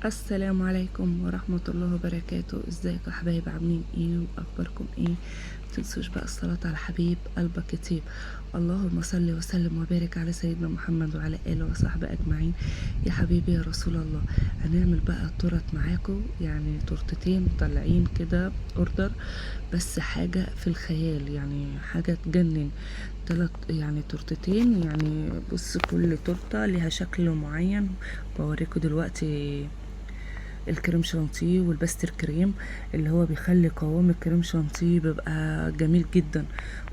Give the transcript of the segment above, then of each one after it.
السلام عليكم ورحمة الله وبركاته. ازيكم يا حبايب؟ عاملين ايه واخباركم ايه؟ متنسوش بقى الصلاة على حبيب قلبك كتير. اللهم صل وسلم وبارك على سيدنا محمد وعلى اله وصحبه اجمعين. يا حبيبي يا رسول الله، هنعمل بقى تورت معاكم، يعني تورتتين طالعين كده اوردر، بس حاجة في الخيال، يعني حاجة تجنن. تلات يعني تورتتين، يعني بص كل تورتة ليها شكل معين. بوريكم دلوقتي الكريم شانتيه والباستر كريم اللي هو بيخلي قوام الكريم شانتيه بيبقى جميل جدا.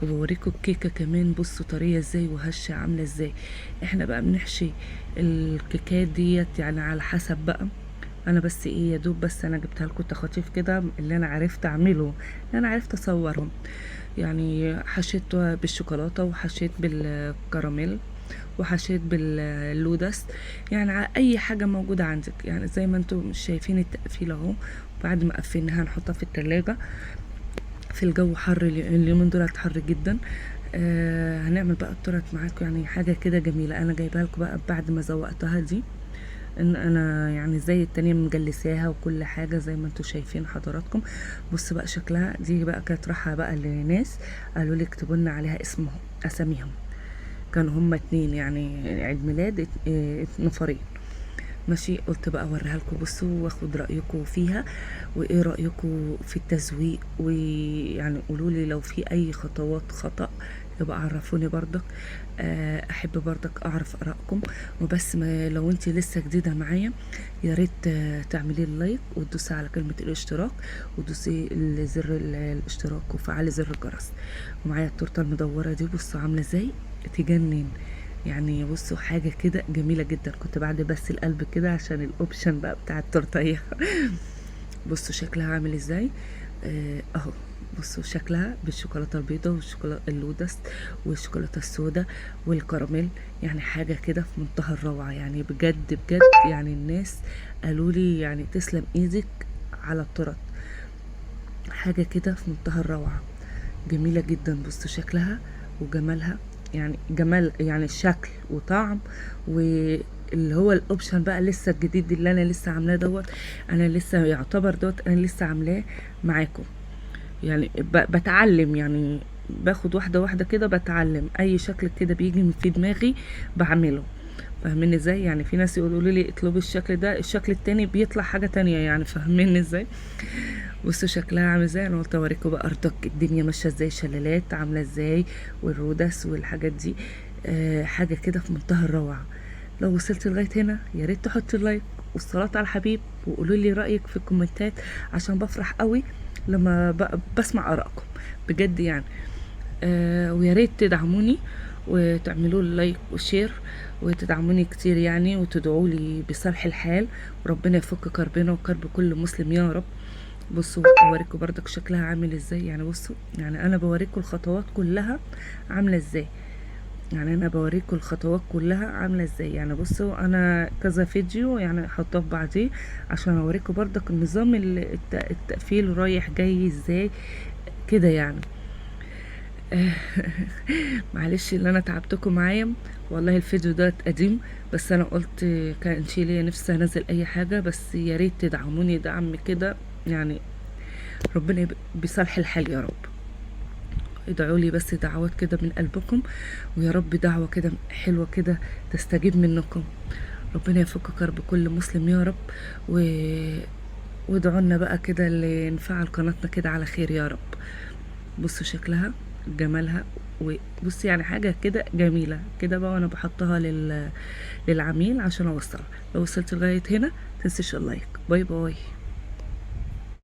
وبوريكم الكيكه كمان، بصوا طريه ازاي وهشه عامله ازاي. احنا بقى بنحشي الكيكات ديت يعني على حسب بقى. انا بس ايه يا دوب، بس انا جبتها لكم تخاطيف كده اللي انا عرفت اعمله، اللي انا عرفت اصورهم. يعني حشيت بالشوكولاته وحشيت بالكراميل وحشيت باللودس، يعني اي حاجه موجوده عندك، يعني زي ما انتم شايفين التقفيل اهو. بعد ما قفلناها هنحطها في التلاجة في الجو حر، اليومين دول حر جدا. هنعمل بقى التورت معاكم، يعني حاجه كده جميله. انا جايبها لكم بقى بعد ما زوقتها دي، ان انا يعني زي التانية مجلساها وكل حاجه زي ما انتم شايفين حضراتكم. بص بقى شكلها، دي بقى كانت رايحه بقى لناس قالوا لي اكتبوا لنا عليها اسمهم اساميهم. كانوا هما اتنين، يعني عيد ميلاد نفرين. ماشي، قلت بقى اوريها لكم، بصوا واخد رايكم فيها، وايه رايكم في التزويق، ويعني قولوا لي لو في اي خطوات خطا يبقى عرفوني برضك. احب برضك اعرف ارائكم. وبس ما لو انت لسه جديده معايا، يا ريت تعملي اللايك وتدوسي على كلمه الاشتراك، وتدوسي زر الاشتراك وفعلي زر الجرس. ومعايا التورته المدوره دي، بصوا عامله ازاي، تجنن. يعني بصوا حاجه كده جميله جدا. كنت بعد بس القلب كده عشان الاوبشن بقى بتاع التورتيه. بصوا شكلها عامل ازاي. اهو بصوا شكلها بالشوكولاته البيضاء والشوكولاته اللودس والشوكولاته السوداء والكراميل، يعني حاجه كده في منتهى الروعه، يعني بجد بجد. يعني الناس قالوا لي يعني تسلم ايدك على التورت، حاجه كده في منتهى الروعه، جميله جدا. بصوا شكلها وجمالها، يعني جمال، يعني شكل وطعم، واللي هو الاوبشن بقى لسه الجديد اللي انا لسه عاملاه دوت. انا لسه يعتبر دوت انا لسه عاملاه معاكم، يعني بتعلم، يعني باخد واحده واحده كده بتعلم. اي شكل كده بيجي في دماغي بعمله، فاهمين ازاي؟ يعني في ناس يقولوا لي اطلبي الشكل ده، الشكل التاني بيطلع حاجه تانية، يعني فاهمين ازاي؟ بصوا شكلها عامل ازاي. انا قلت اوريكم بقى ارضك الدنيا ماشيه ازاي، شلالات عامله ازاي والرودس والحاجات دي. حاجه كده في منتهى الروعه. لو وصلت لغايه هنا يا ريت تحطوا اللايك والصلاه على الحبيب، وقولوا لي رايك في الكومنتات، عشان بفرح قوي لما بسمع ارائكم بجد يعني. ويا ريت تدعموني وتعملوا لي لايك وشير وتدعموني كتير يعني، وتدعوا لي بصالح الحال، وربنا يفك كربنا وكرب كل مسلم يا رب. بصوا بوريكم بردك شكلها عامل ازاي، يعني بصوا، يعني انا بوريكم الخطوات كلها عامله ازاي، يعني انا بوريكم الخطوات كلها عامله ازاي. يعني بصوا انا كذا فيديو يعني حطاه في بعضيه عشان اوريكم بردك النظام التقفيل رايح جاي ازاي كده يعني. معلش اللي انا تعبتكم معايا، والله الفيديو ده قديم، بس انا قلت كان ليا نفسي انزل اي حاجه، بس يا ريت تدعموني دعم كده يعني. ربنا بصالح الحال يا رب. ادعوا لي بس دعوات كده من قلبكم، ويا رب دعوة كده حلوة كده تستجيب منكم. ربنا يفك كرب كل مسلم يا رب. و... وادعوا لنا بقى كده اللي نفعل قناتنا كده على خير يا رب. بصوا شكلها جمالها، وبصي يعني حاجة كده جميلة كده بقى، وانا بحطها للعميل عشان اوصلها. لو وصلت لغاية هنا تنسيش اللايك. باي باي.